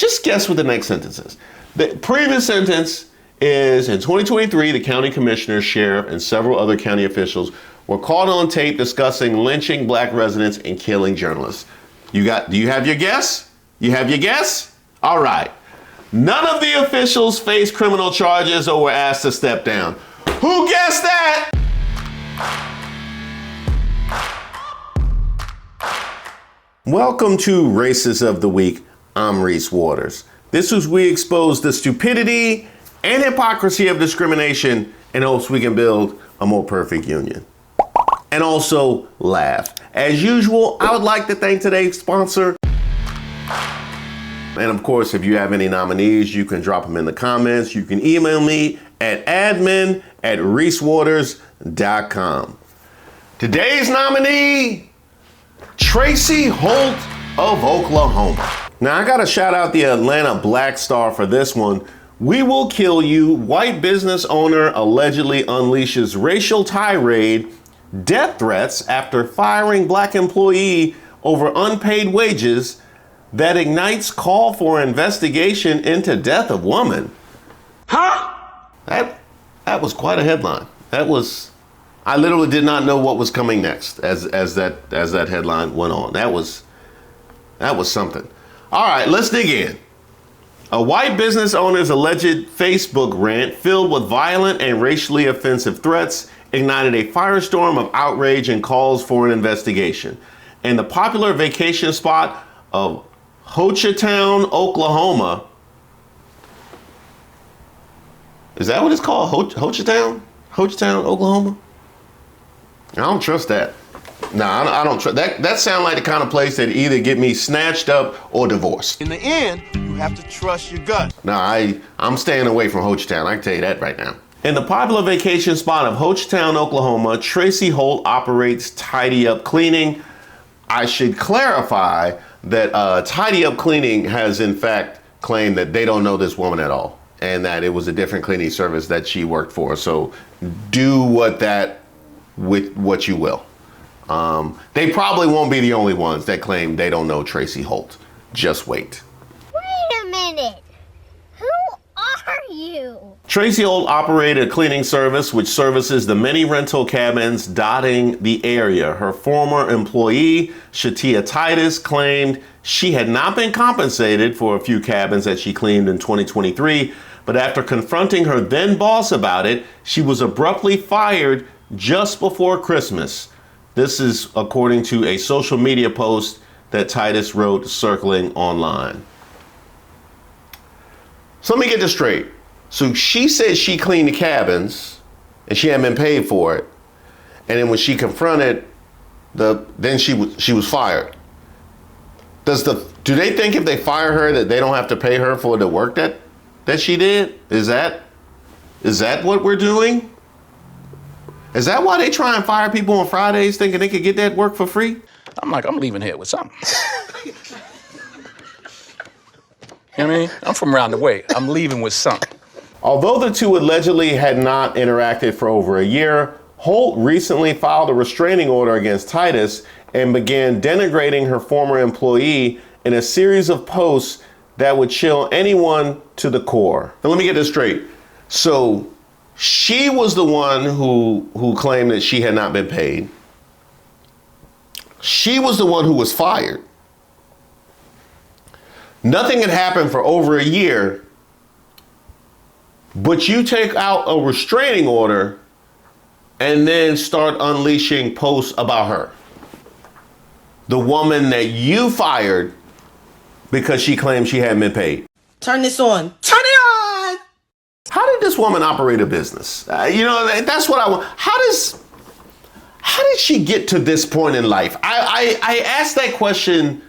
Just guess what the next sentence is. The previous sentence is, in 2023, the county commissioner, sheriff, and several other county officials were caught on tape discussing lynching black residents and killing journalists. Do you have your guess? You have your guess? All right. None of the officials faced criminal charges or were asked to step down. Who guessed that? Welcome to Racist of the Week. I'm Reese Waters. This is we expose the stupidity and hypocrisy of discrimination in hopes we can build a more perfect union. And also laugh. As usual, I would like to thank today's sponsor. And of course, if you have any nominees, you can drop them in the comments. You can email me at admin@ReeseWaters.com. Today's nominee, Tracy Holt of Oklahoma. Now, I gotta shout out the Atlanta Black Star for this one. We will kill you. White business owner allegedly unleashes racial tirade, death threats after firing black employee over unpaid wages that ignites call for investigation into death of woman. Huh? That was quite a headline. I literally did not know what was coming next as that headline went on. That was something. All right, let's dig in. A white business owner's alleged Facebook rant filled with violent and racially offensive threats ignited a firestorm of outrage and calls for an investigation. In the popular vacation spot of Holt, Oklahoma. Is that what it's called? Hochtown, Oklahoma? I don't trust that. Nah, I don't trust that. That sounds like the kind of place that either get me snatched up or divorced. In the end, you have to trust your gut. Nah, I'm staying away from Hochtown. I can tell you that right now. In the popular vacation spot of Hochtown, Oklahoma, Tracy Holt operates Tidy Up Cleaning. I should clarify that Tidy Up Cleaning has in fact claimed that they don't know this woman at all and that it was a different cleaning service that she worked for. So do with what you will. They probably won't be the only ones that claim they don't know Tracy Holt. Just wait. Wait a minute. Who are you? Tracy Holt operated a cleaning service which services the many rental cabins dotting the area. Her former employee, Titus, claimed she had not been compensated for a few cabins that she cleaned in 2023, but after confronting her then boss about it, she was abruptly fired just before Christmas. This is according to a social media post that Titus wrote circling online. So let me get this straight. So she said she cleaned the cabins and she hadn't been paid for it. And then when she confronted then she was fired. Do they think if they fire her that they don't have to pay her for the work that she did? Is that what we're doing? Is that why they try and fire people on Fridays thinking they could get that work for free? I'm leaving here with something. You know what I mean? I'm from around the way. I'm leaving with something. Although the two allegedly had not interacted for over a year, Holt recently filed a restraining order against Titus and began denigrating her former employee in a series of posts that would chill anyone to the core. Now let me get this straight. So she was the one who claimed that she had not been paid. She was the one who was fired. Nothing had happened for over a year, but you take out a restraining order and then start unleashing posts about her. The woman that you fired because she claimed she hadn't been paid. Turn this on. Turn it on! How did this woman operate a business? That's what I want. How did she get to this point in life? I ask that question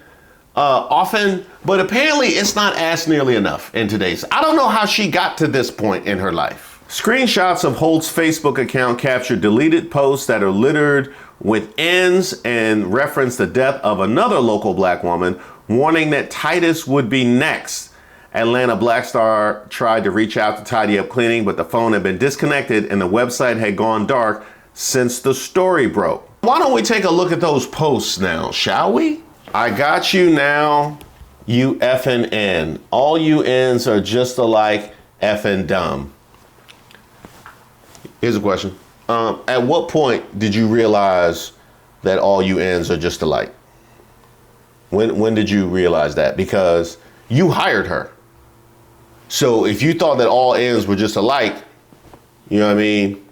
often, but apparently it's not asked nearly enough in today's. I don't know how she got to this point in her life. Screenshots of Holt's Facebook account captured deleted posts that are littered with ends and reference the death of another local black woman, warning that Titus would be next. Atlanta Black Star tried to reach out to Tidy Up Cleaning, but the phone had been disconnected and the website had gone dark since the story broke. Why don't we take a look at those posts now, shall we? I got you now. you effing N. All you N's are just alike, effing dumb. Here's a question. At what point did you realize that all you N's are just alike? When did you realize that? Because you hired her. So if you thought that all N's were just alike, you know what I mean,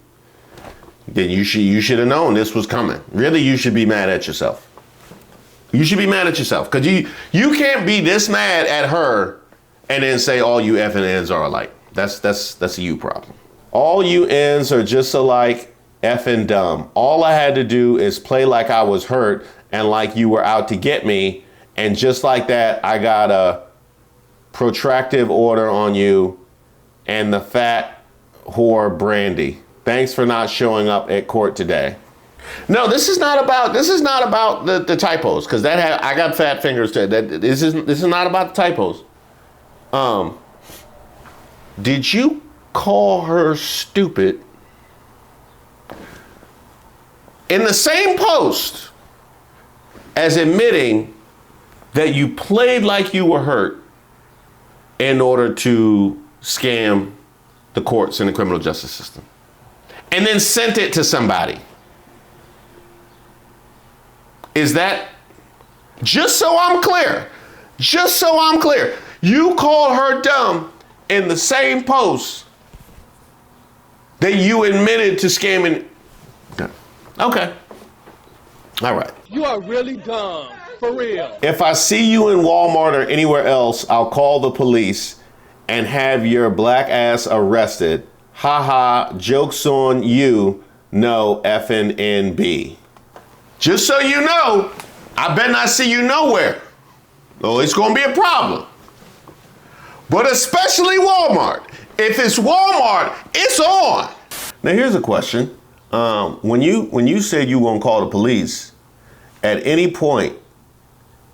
then you should have known this was coming. Really, you should be mad at yourself. You should be mad at yourself, because you can't be this mad at her and then say all you effing N's are alike. That's a you problem. All you N's are just alike, effing dumb. All I had to do is play like I was hurt and like you were out to get me, and just like that, I got a protractive order on you and the fat whore Brandy. Thanks for not showing up at court today. No, this is not about the typos, because I got fat fingers to that. This is not about the typos. Did you call her stupid in the same post as admitting that you played like you were hurt in order to scam the courts and the criminal justice system, and then sent it to somebody? Is that, just so I'm clear, you called her dumb in the same post that you admitted to scamming? Okay. All right. You are really dumb, for real. If I see you in Walmart or anywhere else, I'll call the police and have your black ass arrested. Ha ha, joke's on you, no effing NB. Just so you know, I better not see you nowhere. Oh, it's gonna be a problem. But especially Walmart. If it's Walmart, it's on. Now here's a question. When you said you were gonna call the police, at any point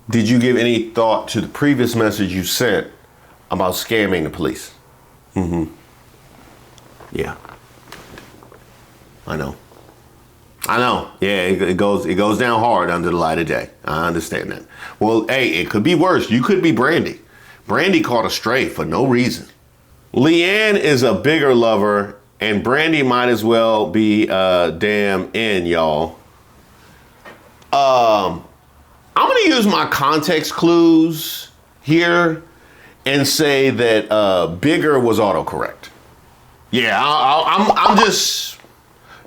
did you give any thought to the previous message you sent about scamming the police? Yeah. I know. Yeah, it goes down hard under the light of day. I understand that. Well, hey, it could be worse. You could be Brandy. Brandy caught a stray for no reason. Leanne is a bigger lover, and Brandy might as well be damn in, y'all. I'm gonna use my context clues here and say that bigger was autocorrect. Yeah, I'm just.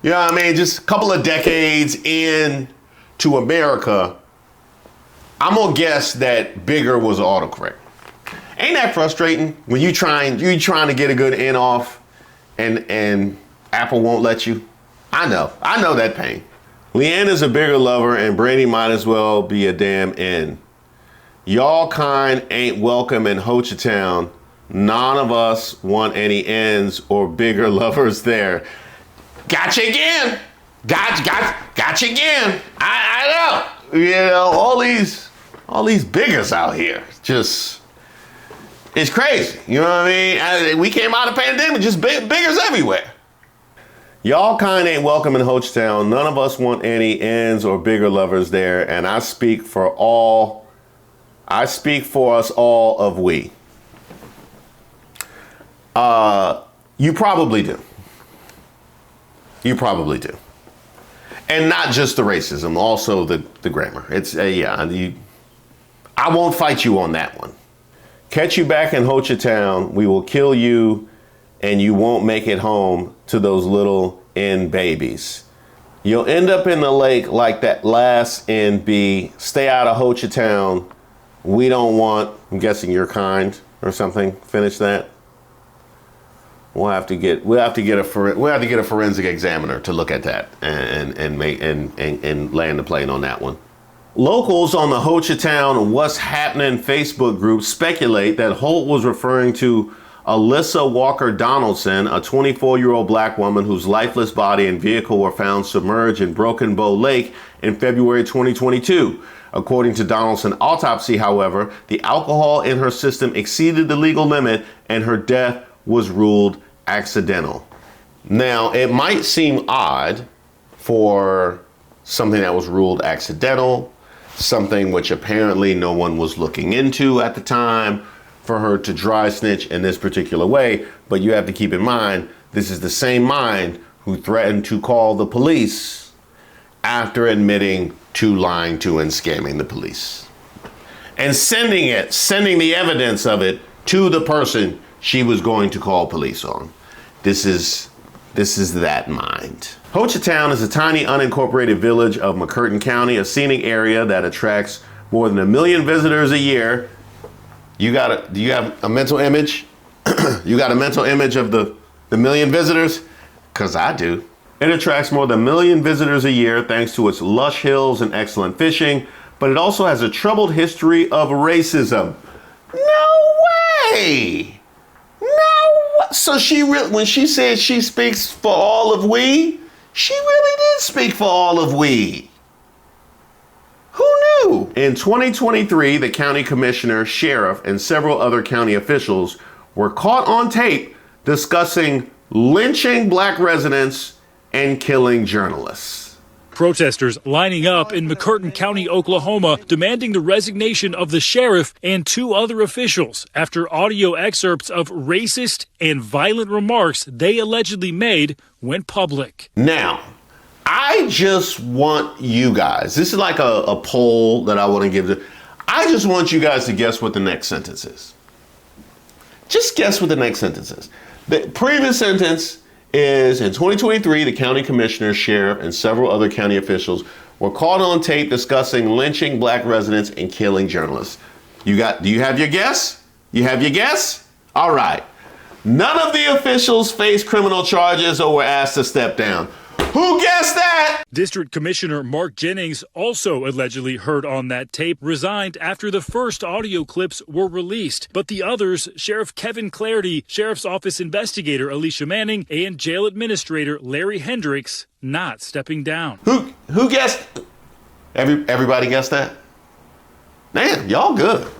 You know what I mean? Just a couple of decades into America, I'm gonna guess that bigger was autocorrect. Ain't that frustrating when you trying to get a good in off and Apple won't let you? I know that pain. Leanne is a bigger lover, and Brandy might as well be a damn in. Y'all kind ain't welcome in Hochatown. None of us want any ends or bigger lovers there. Gotcha again. Gotcha again. I know. You know, all these biggers out here. Just, it's crazy. You know what I mean? We came out of the pandemic, just biggers everywhere. Y'all kind ain't welcome in Hochatown. None of us want any ends or bigger lovers there. And I speak for us all of we. You probably do. You probably do. And not just the racism, also the grammar. It's, I won't fight you on that one. Catch you back in Hochatown, we will kill you, and you won't make it home to those little N babies. You'll end up in the lake like that last NB. Stay out of Hochatown. We don't want, I'm guessing your kind or something. Finish that. We'll have to get a forensic examiner to look at that and land the plane on that one. Locals on the Hochatown What's Happening Facebook group speculate that Holt was referring to Alyssa Walker Donaldson, a 24-year-old black woman whose lifeless body and vehicle were found submerged in Broken Bow Lake in February 2022. According to Donaldson's autopsy, however, the alcohol in her system exceeded the legal limit and her death was ruled accidental. Now, it might seem odd for something that was ruled accidental, something which apparently no one was looking into at the time for her to dry snitch in this particular way. But you have to keep in mind, this is the same mind who threatened to call the police after admitting to lying to and scamming the police. And sending the evidence of it to the person she was going to call police on. This is that mind. Hochatown is a tiny unincorporated village of McCurtain County, a scenic area that attracts more than 1 million visitors a year. Do you have a mental image? You got a mental image of the million visitors? Cause I do. It attracts more than 1 million visitors a year thanks to its lush hills and excellent fishing, but it also has a troubled history of racism. No way! So when she said she speaks for all of we, she really did speak for all of we. Who knew? In 2023, the county commissioner, sheriff, and several other county officials were caught on tape discussing lynching black residents and killing journalists. Protesters lining up in McCurtain County, Oklahoma, demanding the resignation of the sheriff and 2 other officials after audio excerpts of racist and violent remarks they allegedly made went public. Now, I just want you guys, this is like a poll that I want to give. I just want you guys to guess what the next sentence is. Just guess what the next sentence is. The previous sentence is, in 2023, the county commissioner, sheriff, and several other county officials were caught on tape discussing lynching black residents and killing journalists. Do you have your guess? You have your guess? All right. None of the officials faced criminal charges or were asked to step down. Who guessed that? District Commissioner Mark Jennings, also allegedly heard on that tape, resigned after the first audio clips were released. But the others, Sheriff Kevin Clarity, Sheriff's Office investigator Alicia Manning, and jail administrator Larry Hendricks, not stepping down. Who guessed? Everybody guessed that? Damn, y'all good.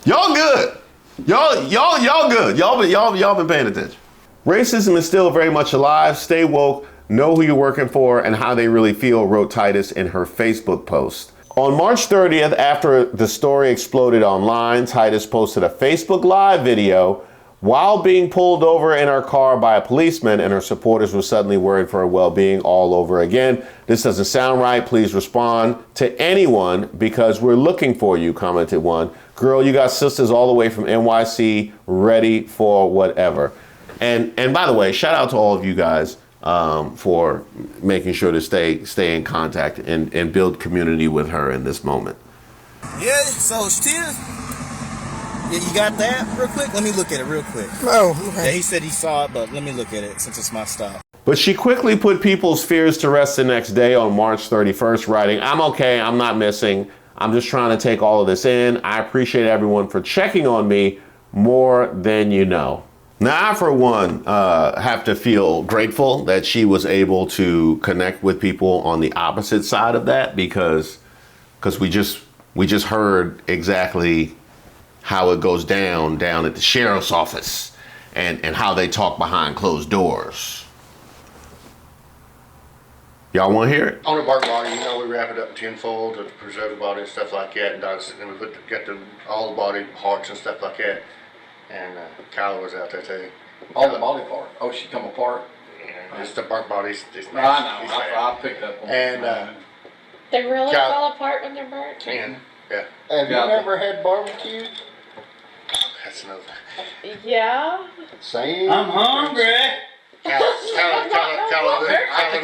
Y'all good. Y'all good. Y'all been paying attention. Racism is still very much alive. Stay woke. Know who you're working for and how they really feel, wrote Titus in her Facebook post. On March 30th, after the story exploded online, Titus posted a Facebook Live video while being pulled over in her car by a policeman, and her supporters were suddenly worried for her well-being all over again. This doesn't sound right. Please respond to anyone because we're looking for you, commented one. Girl, you got sisters all the way from NYC ready for whatever. And by the way, shout out to all of you guys for making sure to stay in contact and build community with her in this moment. Yeah, so still, yeah, you got that real quick? Let me look at it real quick. Oh, okay. Yeah, he said he saw it, but let me look at it since it's my stop. But she quickly put people's fears to rest the next day on March 31st, writing, "I'm okay, I'm not missing. I'm just trying to take all of this in. I appreciate everyone for checking on me more than you know." Now, I, for one, have to feel grateful that she was able to connect with people on the opposite side of that, because we just heard exactly how it goes down at the sheriff's office and how they talk behind closed doors. Y'all want to hear it? On a bark body, we wrap it up in tinfoil to preserve the body and stuff like that, and we got all the body parts and stuff like that. And Kyla was out there too. All the body part. Oh, she come apart. Yeah, just the burnt bodies. I know. I picked up on and They really fall apart when they're burnt? yeah. Have you ever had barbecue? That's another thing. Yeah. Same. I'm hungry. Kyla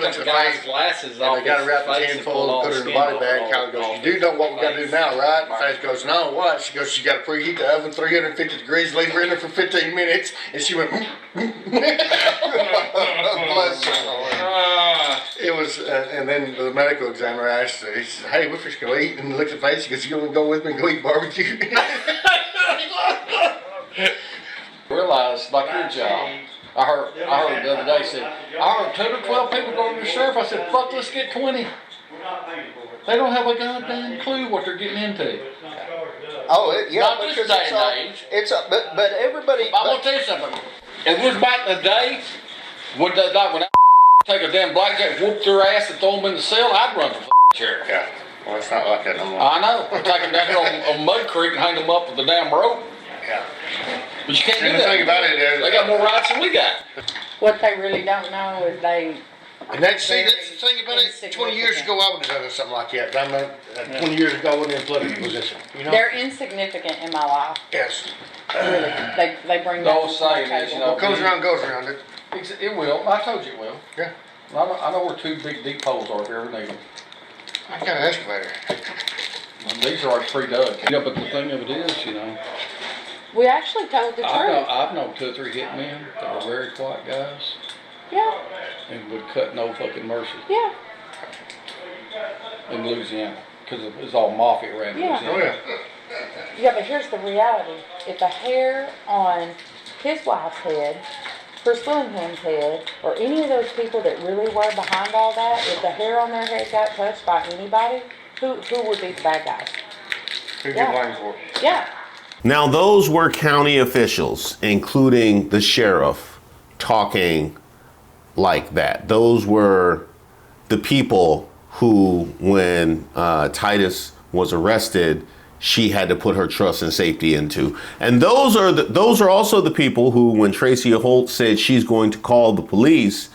looks at the face. Glasses And they got to wrap the tinfoil and put her in the body bag. Kyla goes, "You do know what we got to do now, right?" And Face goes, "No, what?" She goes, "You got to preheat the oven 350 degrees, leave her in there for 15 minutes." And she went, Bless her. It was, and then the medical examiner asked her, he said, "Hey, we're just going to eat." And he looked at Face, he goes, "You want to go with me and go eat barbecue?" Realized, like your job. I heard the other day, said, I heard 10 or 12 people going to the sheriff. I said, fuck, let's get 20. They don't have a goddamn clue what they're getting into. Oh, yeah, Not because this day and age. But everybody. I want to tell you something. If it was back in the day, when I take a damn blackjack, whoop their ass and throw them in the cell, I'd run for sheriff. Yeah. Well, it's not like that no more. I know. We're taking down here on Mud Creek and hang them up with the damn rope. Yeah. But you can't And do the that. thing about it is, They got more rights than we got. What they really don't know is and that's the thing about it. 20 years ago, I would have done something like that. I mean, 20 years ago, I wasn't in a political position. You know? they're insignificant in my life. Yes. Really, they bring The old that to my saying is, table. you know, What goes around goes around. It will. I told you it will. Yeah. I know where two big deep holes are if you ever need them. I got an excavator. And these are already pre-dug. Yeah, but the thing of it is, you know, We actually told the truth. I've known 2 or 3 hitmen that were very quiet guys Yeah, and would cut no fucking mercy yeah, in Louisiana because it was all mafia around Yeah. Louisiana. Oh, yeah. yeah. But here's the reality: if the hair on his wife's head, Chris Willingham's head, or any of those people that really were behind all that, if the hair on their head got touched by anybody, who would be the bad guys? Who Yeah. get blamed for it? Yeah. Now, those were county officials, including the sheriff, talking like that. Those were the people who, when Titus was arrested, she had to put her trust and safety into. And those are also the people who, when Tracy Holt said she's going to call the police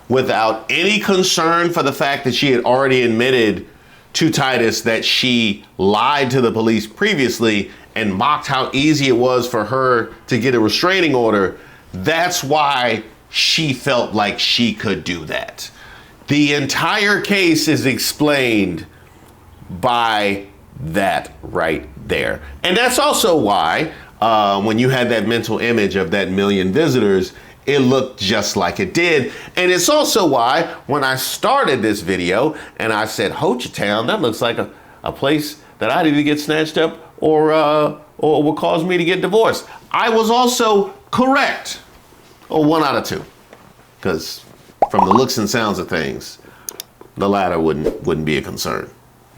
without any concern for the fact that she had already admitted to Titus that she lied to the police previously and mocked how easy it was for her to get a restraining order, that's why she felt like she could do that. The entire case is explained by that right there. And that's also why when you had that mental image of that 1 million visitors, it looked just like it did. And it's also why when I started this video and I said, Hochatown, that looks like a place that I'd either get snatched up or will cause me to get divorced. I was also correct. Or 1 out of 2. Because from the looks and sounds of things, the latter wouldn't be a concern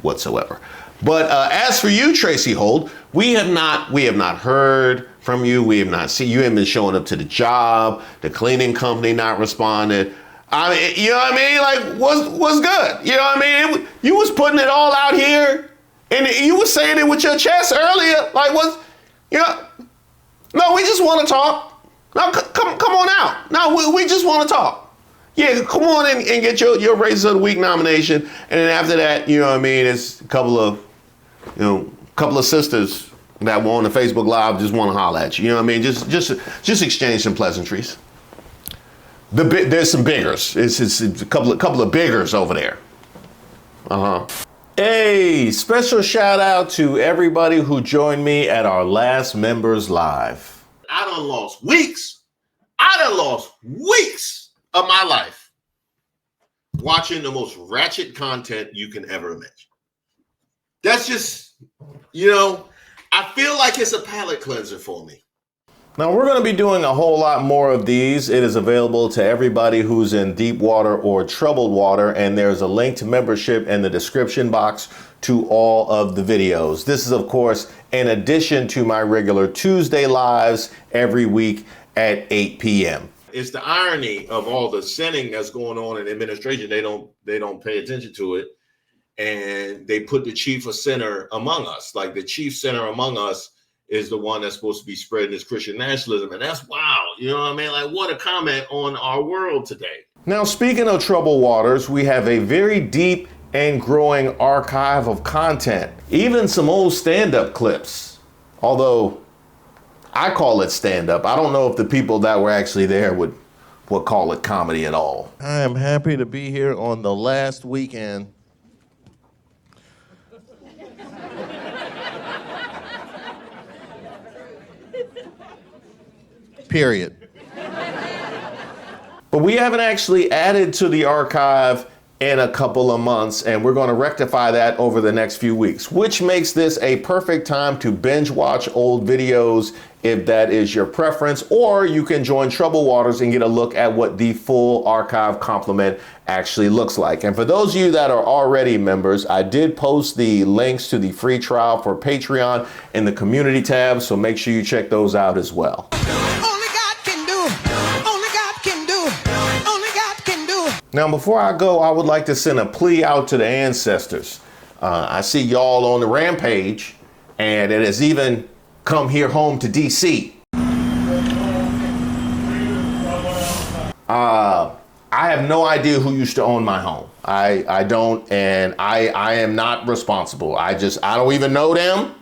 whatsoever. But as for you, Tracy Holt, we have not heard from you. We have not seen you. Haven't been showing up to the job. The cleaning company not responded. I mean, you know what I mean? Like, what's good? You know what I mean? You was putting it all out here, and you was saying it with your chest earlier. Like, you know? No, we just want to talk. No, come on out. No, we just want to talk. Yeah, come on and get your Raises of the Week nomination, and then after that, you know what I mean? It's a couple of sisters that were on the Facebook Live just want to holler at you. You know what I mean? Just exchange some pleasantries. There's some biggers. It's a couple of biggers over there. Hey, special shout out to everybody who joined me at our last Members Live. I done lost weeks of my life watching the most ratchet content you can ever imagine. That's just, I feel like it's a palate cleanser for me. Now, we're going to be doing a whole lot more of these. It is available to everybody who's in deep water or troubled water, and there's a link to membership in the description box to all of the videos. This is, of course, in addition to my regular Tuesday lives every week at 8 p.m. It's the irony of all the sinning that's going on in administration. They don't pay attention to it, and they put the chief of sinner among us. Like, the chief sinner among us is the one that's supposed to be spreading this Christian nationalism. And that's wow. You know what I mean? Like, what a comment on our world today. Now, speaking of troubled waters, we have a very deep and growing archive of content, even some old stand-up clips. Although I call it stand-up. I don't know if the people that were actually there would call it comedy at all. I am happy to be here on the last weekend period. But we haven't actually added to the archive in a couple of months, and we're going to rectify that over the next few weeks, which makes this a perfect time to binge watch old videos if that is your preference, or you can join Troubled Waters and get a look at what the full archive complement actually looks like. And for those of you that are already members, I did post the links to the free trial for Patreon in the community tab, so make sure you check those out as well. Now, before I go, I would like to send a plea out to the ancestors. I see y'all on the rampage, and it has even come here home to DC. I have no idea who used to own my home. I don't, and I am not responsible. I don't even know them.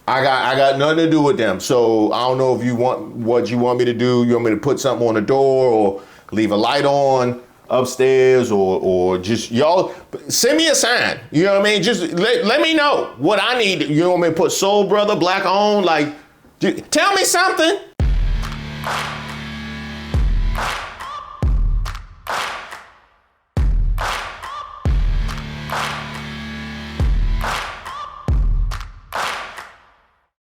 I got nothing to do with them. So I don't know if you want what you want me to do. You want me to put something on the door or leave a light on upstairs or just y'all send me a sign. You know what I mean? Just let me know what I need. You know what I mean? Put Soul Brother, black owned, like tell me something.